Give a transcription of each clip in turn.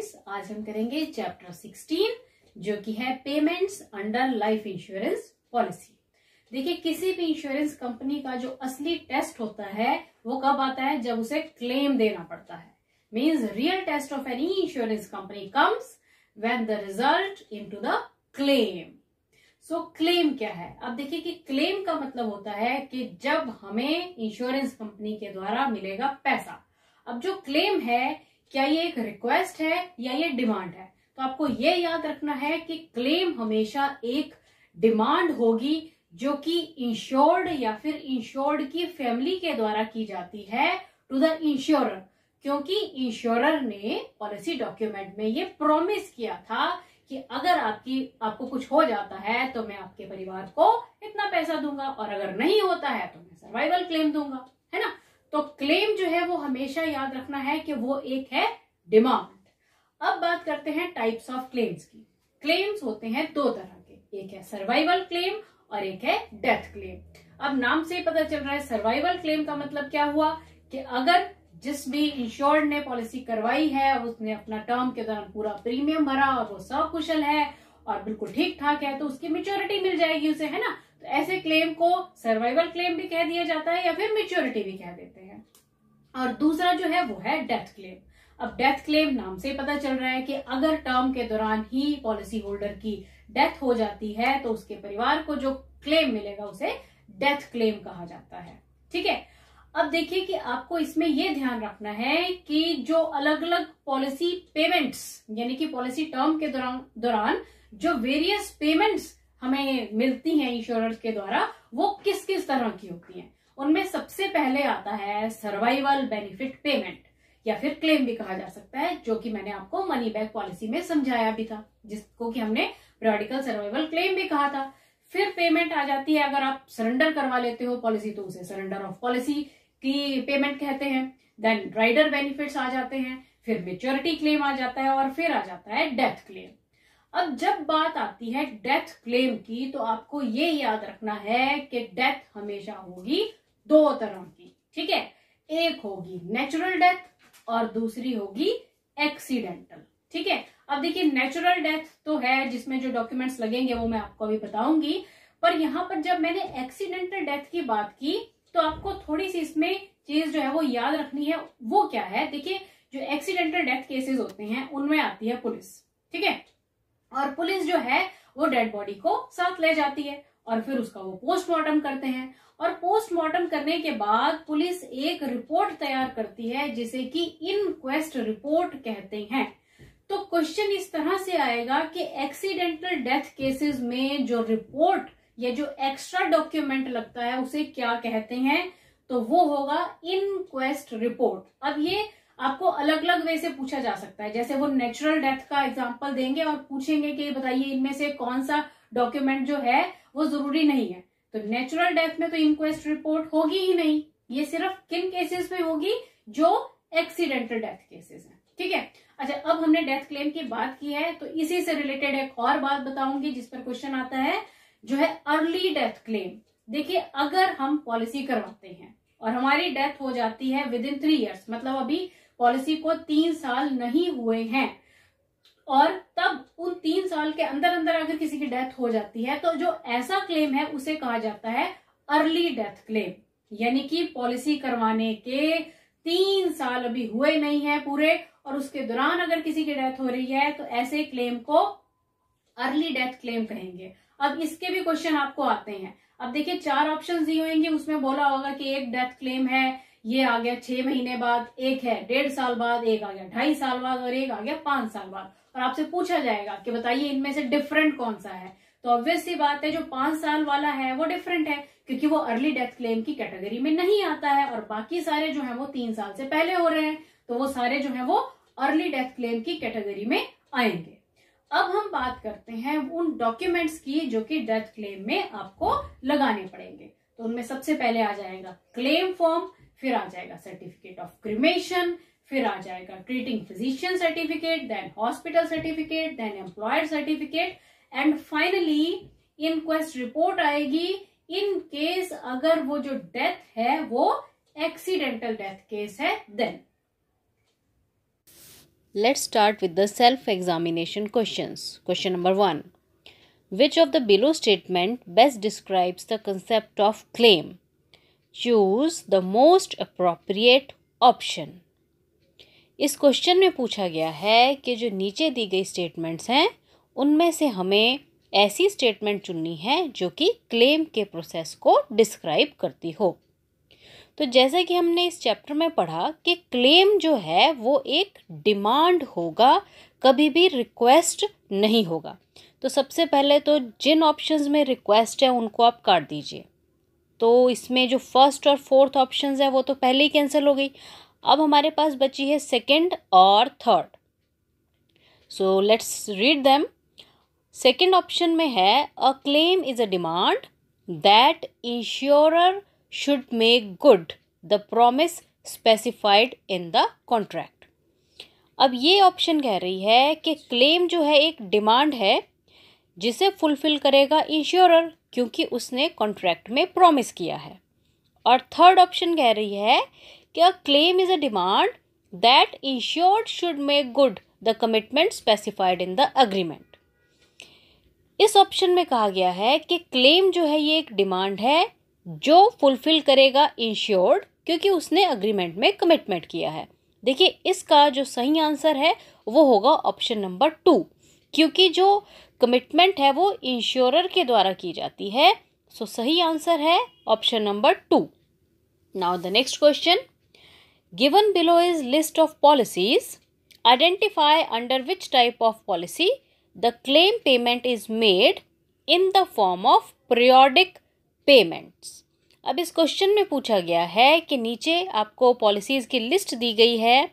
Students, आज हम करेंगे चैप्टर 16 जो कि है payments under life insurance policy. देखिए, किसी भी इंश्योरेंस कंपनी का जो असली टेस्ट होता है वो कब आता है? जब उसे क्लेम देना पड़ता है। Means real test of any insurance company comes when the result into the claim. So claim क्या है? अब देखिए कि क्लेम का मतलब होता है कि जब हमें इंश्योरेंस कंपनी के द्वारा मिलेगा पैसा। अब जो क्लेम है, क्या ये एक रिक्वेस्ट है या ये डिमांड है? तो आपको ये याद रखना है कि क्लेम हमेशा एक डिमांड होगी जो कि इंश्योर्ड या फिर इंश्योर्ड की फैमिली के द्वारा की जाती है टू द इंश्योरर, क्योंकि इंश्योरर ने पॉलिसी डॉक्यूमेंट में ये प्रॉमिस किया था कि अगर आपको कुछ हो जाता है तो मैं आपके परिवार को इतना पैसा दूंगा, और अगर नहीं होता है तो मैं सर्वाइवल क्लेम दूंगा, है ना। तो क्लेम जो है वो हमेशा याद रखना है कि वो एक है डिमांड। अब बात करते हैं टाइप्स ऑफ क्लेम्स की। क्लेम्स होते हैं दो तरह के, एक है सर्वाइवल क्लेम और एक है डेथ क्लेम। अब नाम से ही पता चल रहा है सर्वाइवल क्लेम का मतलब क्या हुआ कि अगर जिस भी इंश्योर्ड ने पॉलिसी करवाई है उसने अपना टर्म के दौरान पूरा प्रीमियम भरा और वो सकुशल है और बिल्कुल ठीक ठाक है, तो उसकी मैच्योरिटी मिल जाएगी उसे, है ना। तो ऐसे क्लेम को सर्वाइवल क्लेम भी कह दिया जाता है या फिर मैच्योरिटी भी कह देते हैं। और दूसरा जो है वो है डेथ क्लेम। अब डेथ क्लेम नाम से पता चल रहा है कि अगर टर्म के दौरान ही पॉलिसी होल्डर की डेथ हो जाती है तो उसके परिवार को जो क्लेम मिलेगा उसे डेथ क्लेम कहा जाता है, ठीक है। अब देखिए कि आपको इसमें यह ध्यान रखना है कि जो अलग अलग पॉलिसी पेमेंट्स यानी कि पॉलिसी टर्म के दौरान जो वेरियस पेमेंट्स हमें मिलती हैं इंश्योरेंस के द्वारा, वो किस किस तरह की होती हैं। उनमें सबसे पहले आता है सर्वाइवल बेनिफिट पेमेंट या फिर क्लेम भी कहा जा सकता है, जो कि मैंने आपको मनी बैक पॉलिसी में समझाया भी था, जिसको कि हमने पीरियोडिकल सर्वाइवल क्लेम भी कहा था। फिर पेमेंट आ जाती है अगर आप सरेंडर करवा लेते हो पॉलिसी तो उसे सरेंडर ऑफ पॉलिसी की पेमेंट कहते हैं। देन राइडर बेनिफिट्स आ जाते हैं, फिर मैच्योरिटी क्लेम आ जाता है और फिर आ जाता है डेथ क्लेम। अब जब बात आती है डेथ क्लेम की तो आपको ये याद रखना है कि डेथ हमेशा होगी दो तरह की, ठीक है। एक होगी नेचुरल डेथ और दूसरी होगी एक्सीडेंटल, ठीक है। अब देखिए नेचुरल डेथ तो है जिसमें जो डॉक्यूमेंट्स लगेंगे वो मैं आपको अभी बताऊंगी, पर यहां पर जब मैंने एक्सीडेंटल डेथ की बात की तो आपको थोड़ी सी इसमें चीज जो है वो याद रखनी है। वो क्या है? देखिए, जो एक्सीडेंटल डेथ केसेस होते हैं उनमें आती है पुलिस, ठीक है, और पुलिस जो है वो डेड बॉडी को साथ ले जाती है और फिर उसका वो पोस्टमार्टम करते हैं, और पोस्टमार्टम करने के बाद पुलिस एक रिपोर्ट तैयार करती है जिसे कि इनक्वेस्ट रिपोर्ट कहते हैं। तो क्वेश्चन इस तरह से आएगा कि एक्सीडेंटल डेथ केसेस में जो रिपोर्ट या जो एक्स्ट्रा डॉक्यूमेंट लगता है उसे क्या कहते हैं? तो वो होगा इनक्वेस्ट रिपोर्ट। अब ये आपको अलग अलग वे से पूछा जा सकता है, जैसे वो नेचुरल डेथ का एग्जांपल देंगे और पूछेंगे कि बताइए इनमें से कौन सा डॉक्यूमेंट जो है वो जरूरी नहीं है। तो नेचुरल डेथ में तो इनक्वेस्ट रिपोर्ट होगी ही नहीं, ये सिर्फ किन केसेस में होगी? जो एक्सीडेंटल डेथ केसेस हैं, ठीक है। अच्छा, अब हमने डेथ क्लेम की बात की है तो इसी से रिलेटेड एक और बात बताऊंगी जिस पर क्वेश्चन आता है, जो है अर्ली डेथ क्लेम। देखिए, अगर हम पॉलिसी करवाते हैं और हमारी डेथ हो जाती है विद इन 3 ईयर्स, मतलब अभी पॉलिसी को 3 साल नहीं हुए हैं, और तब उन 3 साल के अंदर अंदर अगर किसी की डेथ हो जाती है तो जो ऐसा क्लेम है उसे कहा जाता है अर्ली डेथ क्लेम। यानी कि पॉलिसी करवाने के 3 साल अभी हुए नहीं है पूरे और उसके दौरान अगर किसी की डेथ हो रही है तो ऐसे क्लेम को अर्ली डेथ क्लेम कहेंगे। अब इसके भी क्वेश्चन आपको आते हैं। अब देखिए 4 ऑप्शन दिए होंगे, उसमें बोला होगा कि एक डेथ क्लेम है ये आ गया 6 महीने बाद, एक है 1.5 साल बाद, एक आ गया 2.5 साल बाद और एक आ गया 5 साल बाद, और आपसे पूछा जाएगा कि बताइए इनमें से डिफरेंट कौन सा है। तो ऑब्वियस सी बात है जो 5 साल वाला है वो डिफरेंट है क्योंकि वो अर्ली डेथ क्लेम की कैटेगरी में नहीं आता है, और बाकी सारे जो है वो 3 साल से पहले हो रहे हैं तो वो सारे जो है वो अर्ली डेथ क्लेम की कैटेगरी में आएंगे। अब हम बात करते हैं उन डॉक्यूमेंट्स की जो कि डेथ क्लेम में आपको लगाने पड़ेंगे। तो उनमें सबसे पहले आ जाएगा क्लेम फॉर्म, फिर आ जाएगा सर्टिफिकेट ऑफ क्रिमेशन, फिर आ जाएगा treating physician certificate, then hospital certificate, then employer certificate, and finally inquest report आएगी इन केस अगर वो जो डेथ है वो एक्सीडेंटल डेथ केस है then. Let's start with the self-examination questions. Question number 1. Which of the below statement best describes the concept of claim? Choose the most appropriate option. इस question में पूछा गया है कि जो नीचे दी गई स्टेटमेंट्स हैं उनमें से हमें ऐसी स्टेटमेंट चुननी है जो कि क्लेम के प्रोसेस को डिस्क्राइब करती हो। तो जैसा कि हमने इस चैप्टर में पढ़ा कि क्लेम जो है वो एक डिमांड होगा, कभी भी रिक्वेस्ट नहीं होगा। तो सबसे पहले तो जिन ऑप्शंस में रिक्वेस्ट है उनको आप काट दीजिए। तो इसमें जो फर्स्ट और फोर्थ ऑप्शंस है वो तो पहले ही कैंसिल हो गई। अब हमारे पास बची है सेकंड और third. So let's read them. Second option में है a claim is a demand that insurer should make good the promise specified in the contract। अब ये ऑप्शन कह रही है कि क्लेम जो है एक डिमांड है जिसे फुलफिल करेगा इंश्योरर, क्योंकि उसने कॉन्ट्रैक्ट में प्रॉमिस किया है। और थर्ड ऑप्शन कह रही है कि a claim is a demand that insured should make good the commitment specified in the agreement. इस ऑप्शन में कहा गया है कि क्लेम जो है ये एक डिमांड है जो फुलफिल करेगा इंश्योर्ड, क्योंकि उसने अग्रीमेंट में कमिटमेंट किया है। देखिए इसका जो सही आंसर है वो होगा ऑप्शन नंबर 2, क्योंकि जो कमिटमेंट है वो इंश्योरर के द्वारा की जाती है। सो सही आंसर है option number 2। Now the next question. Given below is list of policies, identify under which type of policy the claim payment is made in the form of periodic payments. अब इस question में पूछा गया है कि नीचे आपको पॉलिसीज़ की लिस्ट दी गई है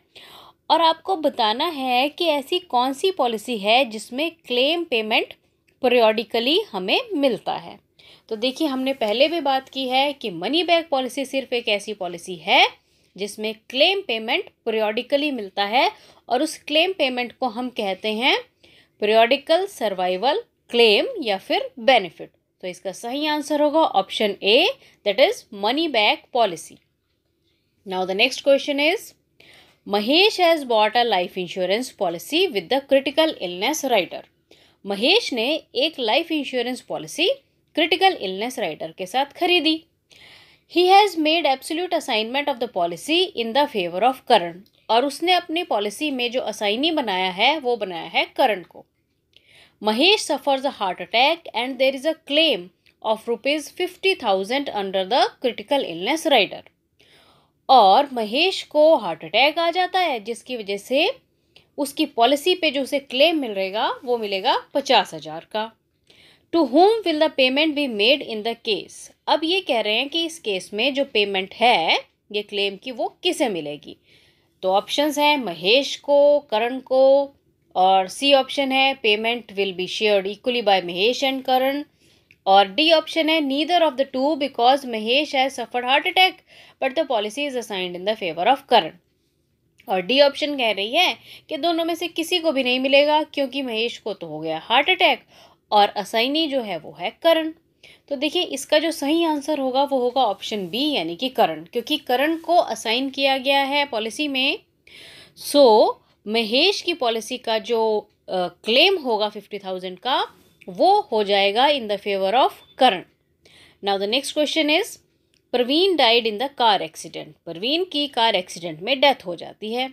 और आपको बताना है कि ऐसी कौन सी पॉलिसी है जिसमें क्लेम पेमेंट पीरियोडिकली हमें मिलता है। तो देखिए हमने पहले भी बात की है कि मनी बैक पॉलिसी सिर्फ एक ऐसी पॉलिसी है जिसमें क्लेम पेमेंट पीरियोडिकली मिलता है और उस क्लेम पेमेंट को हम कहते हैं पीरियोडिकल सर्वाइवल क्लेम या फिर बेनिफिट। तो इसका सही आंसर होगा option A, that is money back policy. Now the next question is Mahesh has bought a life insurance policy with the critical illness rider. Mahesh ने एक life insurance policy critical illness rider के साथ खरीदी। He has made absolute assignment of the policy in the favour of Karan, और उसने अपनी policy में जो असाइनी बनाया है वो बनाया है करण को। Mahesh suffers a heart attack and there is a claim of ₹50,000 under the critical illness rider। और महेश को हार्ट अटैक आ जाता है जिसकी वजह से उसकी पॉलिसी पे जो उसे क्लेम मिलेगा वो मिलेगा 50,000 का। To whom will the payment be made in the case? अब ये कह रहे हैं कि इस केस में जो पेमेंट है ये क्लेम की वो किसे मिलेगी। तो ऑप्शंस हैं महेश को, करण को, और सी ऑप्शन है payment will be shared equally by Mahesh and Karan, और डी ऑप्शन है neither of the two because Mahesh has suffered heart attack but the policy is assigned in the favour of Karan. और डी ऑप्शन कह रही है कि दोनों में से किसी को भी नहीं मिलेगा क्योंकि महेश को तो हो गया हार्ट अटैक और असाइनी जो है वो है करण। तो देखिए इसका जो सही आंसर होगा वो होगा ऑप्शन बी, यानी कि करण, क्योंकि करण को असाइन किया गया है पॉलिसी में। सो महेश की पॉलिसी का जो क्लेम होगा 50,000 का वो हो जाएगा in the favour of Karan. Now the next question is Praveen died in the car accident. Praveen की कार एक्सीडेंट में डेथ हो जाती है।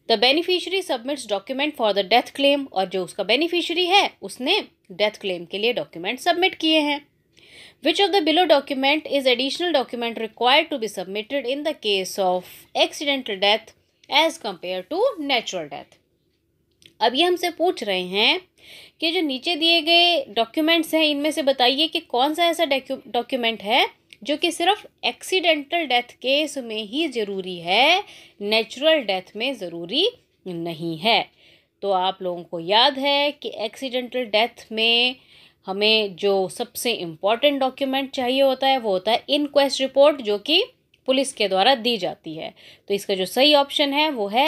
The beneficiary submits document for the death claim, और जो उसका बेनिफिशियरी है उसने डेथ क्लेम के लिए डॉक्यूमेंट सबमिट किए हैं। Which of the below document is additional document required to be submitted in the case of accidental death as compare to natural death. अब ये हमसे पूछ रहे हैं कि जो नीचे दिए गए डॉक्यूमेंट्स हैं इनमें से बताइए कि कौन सा ऐसा डॉक्यूमेंट है जो कि सिर्फ एक्सीडेंटल डेथ केस में ही ज़रूरी है, नेचुरल डेथ में ज़रूरी नहीं है। तो आप लोगों को याद है कि एक्सीडेंटल डेथ में हमें जो सबसे इम्पॉर्टेंट डॉक्यूमेंट चाहिए होता है वो होता है इनक्वेस्ट रिपोर्ट, जो कि पुलिस के द्वारा दी जाती है। तो इसका जो सही ऑप्शन है वो है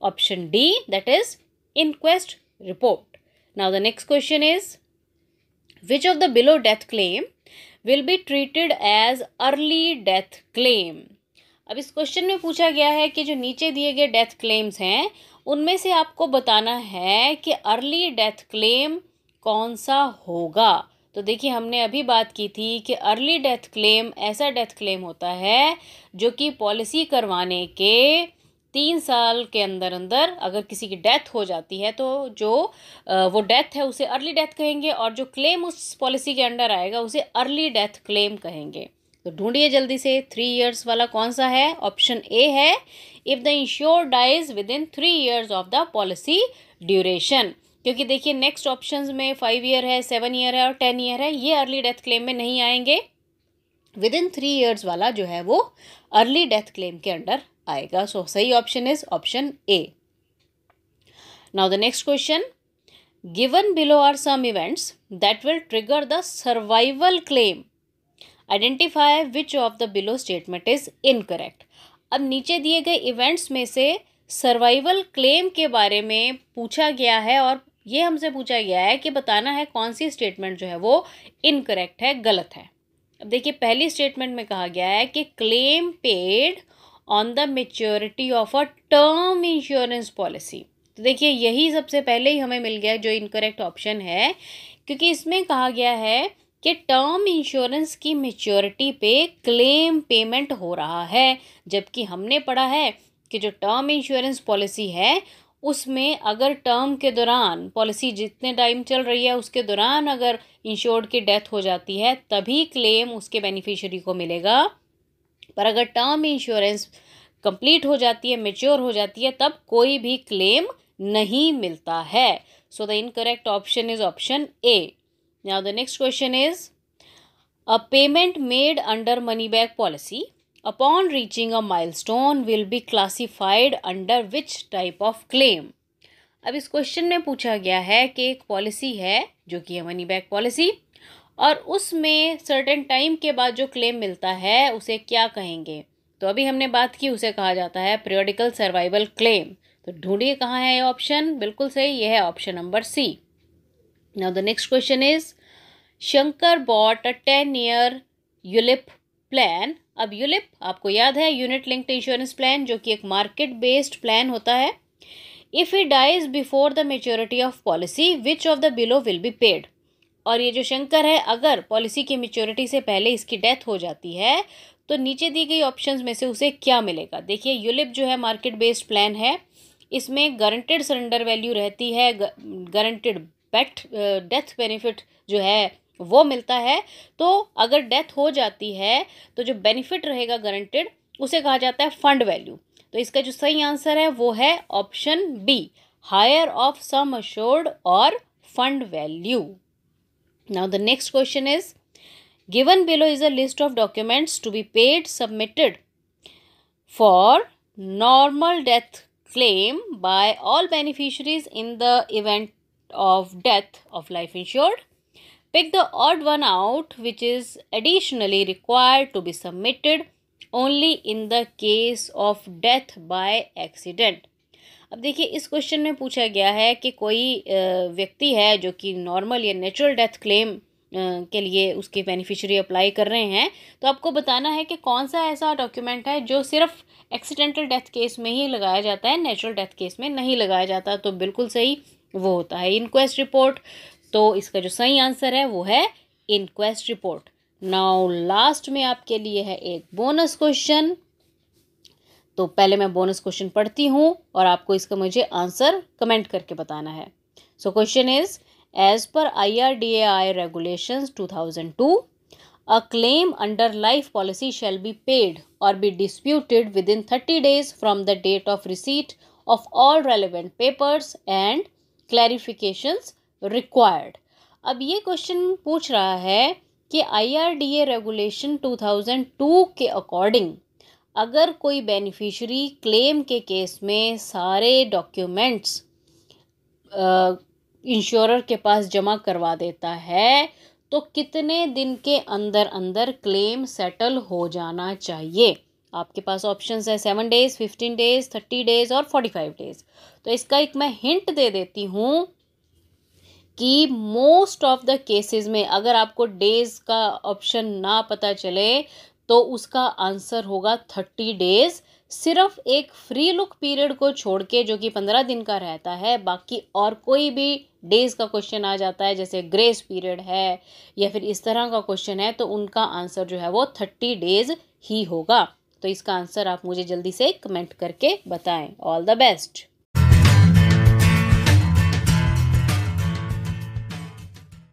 option D, that is inquest report. Now the next question is which of the below death claim will be treated as early death claim? अब इस क्वेश्चन में पूछा गया है कि जो नीचे दिए गए डेथ क्लेम्स हैं उनमें से आपको बताना है कि अर्ली डेथ क्लेम कौन सा होगा। तो देखिए हमने अभी बात की थी कि अर्ली डेथ क्लेम ऐसा डेथ क्लेम होता है जो कि पॉलिसी करवाने के 3 साल के अंदर अंदर अगर किसी की डेथ हो जाती है तो जो वो डेथ है उसे अर्ली डेथ कहेंगे, और जो क्लेम उस पॉलिसी के अंडर आएगा उसे अर्ली डेथ क्लेम कहेंगे। तो ढूंढिए जल्दी से 3 इयर्स वाला कौन सा है। ऑप्शन ए है, if the insure dies within 3 years of the policy duration, क्योंकि देखिए नेक्स्ट ऑप्शंस में 5 ईयर है, 7 ईयर है और 10 ईयर है, ये अर्ली डेथ क्लेम में नहीं आएंगे। विद इन 3 इयर्स वाला जो है वो अर्ली डेथ क्लेम के अंडर आएगा। सो सही option is option A. Now the next question, given below are some events that will trigger the survival claim, identify which of the below statement is incorrect. अब नीचे दिए गए events में से survival claim के बारे में पूछा गया है और ये हमसे पूछा गया है कि बताना है कौन सी स्टेटमेंट जो है वो इनकरेक्ट है, गलत है। अब देखिए पहली स्टेटमेंट में कहा गया है कि claim paid on the maturity of a term insurance policy. तो देखिए यही सबसे पहले ही हमें मिल गया जो इनकरेक्ट ऑप्शन है, क्योंकि इसमें कहा गया है कि टर्म इंश्योरेंस की मेच्योरिटी पे क्लेम पेमेंट हो रहा है, जबकि हमने पढ़ा है कि जो टर्म इंश्योरेंस पॉलिसी है उसमें अगर टर्म के दौरान, पॉलिसी जितने टाइम चल रही है उसके दौरान अगर इंश्योर्ड की डेथ हो जाती है तभी क्लेम उसके बेनिफिशियरी को मिलेगा, पर अगर टर्म इंश्योरेंस कंप्लीट हो जाती है, मेच्योर हो जाती है, तब कोई भी क्लेम नहीं मिलता है। So the incorrect option is option A. Now the next question is, a payment made under money back policy upon reaching a milestone will be classified under which type of claim? अब इस question में पूछा गया है कि एक policy है जो कि है मनी बैक पॉलिसी, और उसमें सर्टेन टाइम के बाद जो क्लेम मिलता है उसे क्या कहेंगे। तो अभी हमने बात की, उसे कहा जाता है पीरियोडिकल सर्वाइवल क्लेम। तो ढूंढिए कहाँ है ये ऑप्शन। बिल्कुल सही, ये है option number C. Now the next question is, Shankar bought a 10-year ULIP plan। अब ULIP आपको याद है, यूनिट लिंक्ड इंश्योरेंस प्लान, जो कि एक मार्केट बेस्ड प्लान होता है। If he dies before the maturity of policy which of the below will be paid. और ये जो शंकर है, अगर पॉलिसी की मेच्योरिटी से पहले इसकी डेथ हो जाती है तो नीचे दी गई ऑप्शंस में से उसे क्या मिलेगा। देखिए यूलिप जो है मार्केट बेस्ड प्लान है, इसमें गारंटेड सरेंडर वैल्यू रहती है, गारंटेड डेथ बेनिफिट जो है वो मिलता है। तो अगर डेथ हो जाती है तो जो बेनिफिट रहेगा गारंटेड उसे कहा जाता है फंड वैल्यू। तो इसका जो सही आंसर है वो है option B, higher of sum assured और fund value. Now the next question is, given below is a list of documents to be paid submitted for normal death claim by all beneficiaries in the event of death of life insured. Pick the odd one out which is additionally required to be submitted only in the case of death by accident. अब देखिए इस question में पूछा गया है कि कोई व्यक्ति है जो कि नॉर्मल या नेचुरल डेथ क्लेम के लिए उसके बेनिफिशियरी अप्लाई कर रहे हैं, तो आपको बताना है कि कौन सा ऐसा डॉक्यूमेंट है जो सिर्फ एक्सीडेंटल डेथ केस में ही लगाया जाता है, नेचुरल डेथ केस में नहीं लगाया जाता। तो बिल्कुल सही वो होता है इनक्वेस्ट रिपोर्ट। तो इसका जो सही आंसर है वो है इनक्वेस्ट रिपोर्ट। नाउ लास्ट में आपके लिए है एक बोनस क्वेश्चन। तो पहले मैं बोनस क्वेश्चन पढ़ती हूँ और आपको इसका मुझे आंसर कमेंट करके बताना है। So question is, as per IRDAI regulations 2002, a claim under life policy shall be paid or be disputed within 30 days from the date of receipt of all relevant papers and clarifications required। अब ये question पूछ रहा है कि IRDA regulation 2002 के according अगर कोई beneficiary claim के केस में सारे डॉक्यूमेंट्स इंश्योरर के पास जमा करवा देता है तो कितने दिन के अंदर अंदर क्लेम सेटल हो जाना चाहिए। आपके पास ऑप्शंस है 7 डेज, 15 डेज, 30 डेज और 45 डेज। तो इसका एक मैं हिंट दे देती हूँ कि मोस्ट ऑफ द केसेस में अगर आपको डेज का ऑप्शन ना पता चले तो उसका आंसर होगा 30 डेज। सिर्फ एक फ्री लुक पीरियड को छोड़ के जो कि 15 दिन का रहता है, बाकी और कोई भी डेज का क्वेश्चन आ जाता है जैसे ग्रेस पीरियड है या फिर इस तरह का क्वेश्चन है, तो उनका आंसर जो है वो 30 डेज ही होगा। तो इसका आंसर आप मुझे जल्दी से कमेंट करके बताएं। All the best.